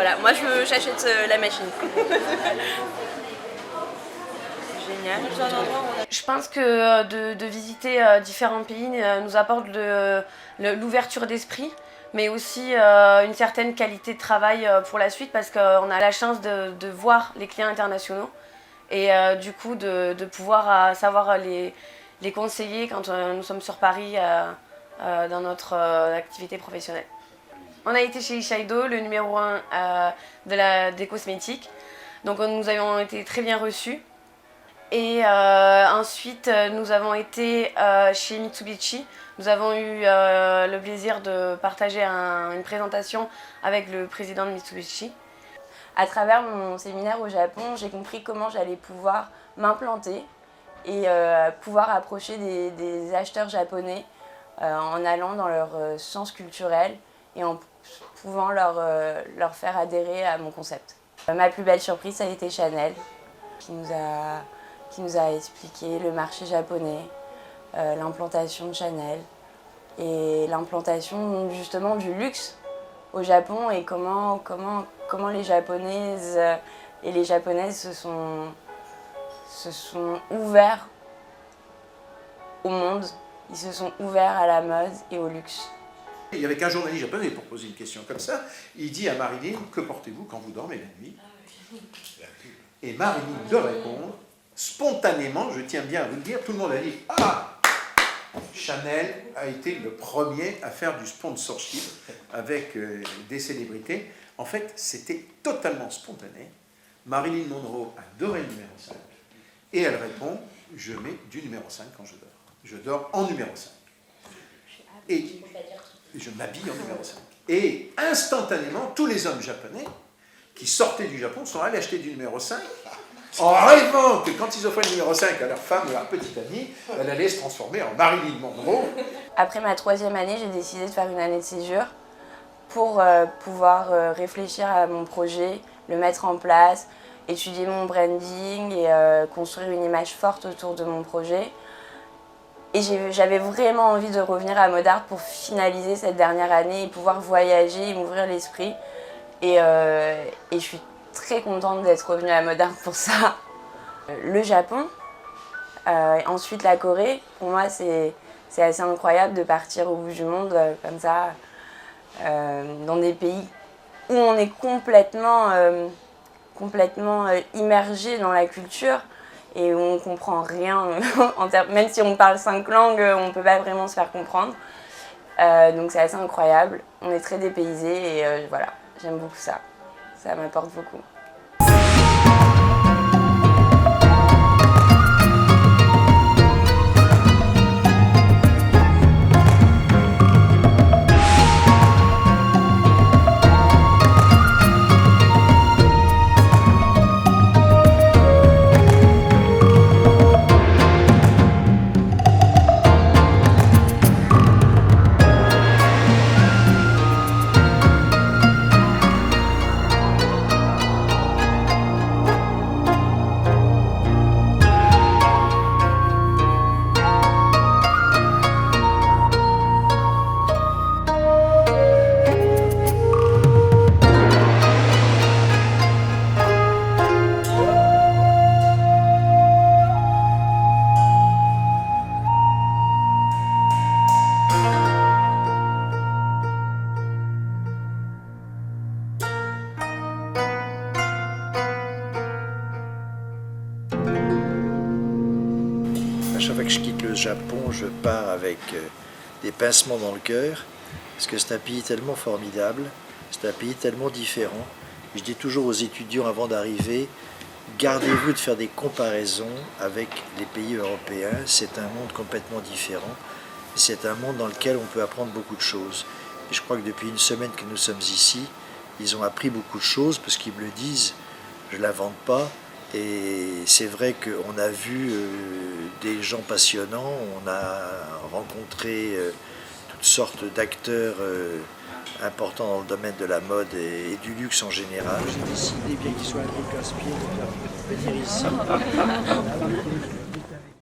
voilà, moi j'achète la machine. Génial. Je pense que de visiter différents pays nous apporte l'ouverture d'esprit, mais aussi une certaine qualité de travail pour la suite, parce qu'on a la chance de voir les clients internationaux et du coup de pouvoir savoir les conseiller quand nous sommes sur Paris dans notre activité professionnelle. On a été chez Shiseido, le numéro 1 des cosmétiques, donc nous avons été très bien reçus. Et ensuite, nous avons été chez Mitsubishi. Nous avons eu le plaisir de partager une présentation avec le président de Mitsubishi. À travers mon séminaire au Japon, j'ai compris comment j'allais pouvoir m'implanter et pouvoir approcher des acheteurs japonais en allant dans leur sens culturel et en pouvant leur faire adhérer à mon concept. Ma plus belle surprise, ça a été Chanel, qui nous a expliqué le marché japonais, l'implantation de Chanel et l'implantation justement du luxe au Japon et comment les Japonaises et les Japonaises se sont ouverts au monde, ils se sont ouverts à la mode et au luxe. Il y avait qu'un journaliste japonais pour poser une question comme ça. Il dit à Marilyn, que portez-vous quand vous dormez la nuit? Et Marilyn de répondre, spontanément, je tiens bien à vous le dire, tout le monde a dit « Ah !» Chanel a été le premier à faire du sponsorship avec des célébrités. En fait, c'était totalement spontané. Marilyn Monroe adorait le numéro 5. Et elle répond « Je mets du numéro 5 quand je dors. Je dors en numéro 5. » Et je m'habille en numéro 5. Et instantanément, tous les hommes japonais qui sortaient du Japon sont allés acheter du numéro 5 en rêvant que quand ils offraient le numéro 5 à leur femme ou à leur petite amie, elle allait se transformer en Marilyn Monroe. Après ma 3e année, j'ai décidé de faire une année de césure pour pouvoir réfléchir à mon projet, le mettre en place, étudier mon branding et construire une image forte autour de mon projet. Et j'avais vraiment envie de revenir à Modart pour finaliser cette dernière année et pouvoir voyager et m'ouvrir l'esprit. Et je suis très contente d'être revenue à Modart pour ça. Le Japon, ensuite la Corée, pour moi c'est assez incroyable de partir au bout du monde comme ça, dans des pays où on est complètement immergé dans la culture et où on ne comprend rien, même si on parle 5 langues, on ne peut pas vraiment se faire comprendre. Donc c'est assez incroyable, on est très dépaysés et voilà, j'aime beaucoup ça, ça m'apporte beaucoup. À chaque fois que je quitte le Japon, je pars avec des pincements dans le cœur, parce que c'est un pays tellement formidable, c'est un pays tellement différent. Je dis toujours aux étudiants avant d'arriver, gardez-vous de faire des comparaisons avec les pays européens, c'est un monde complètement différent, c'est un monde dans lequel on peut apprendre beaucoup de choses. Et je crois que depuis une semaine que nous sommes ici, ils ont appris beaucoup de choses, parce qu'ils me le disent, je ne l'invente pas. Et c'est vrai qu'on a vu des gens passionnants, on a rencontré toutes sortes d'acteurs importants dans le domaine de la mode et du luxe en général. J'ai décidé, bien qu'il soit un peu casse-pied, de venir ici.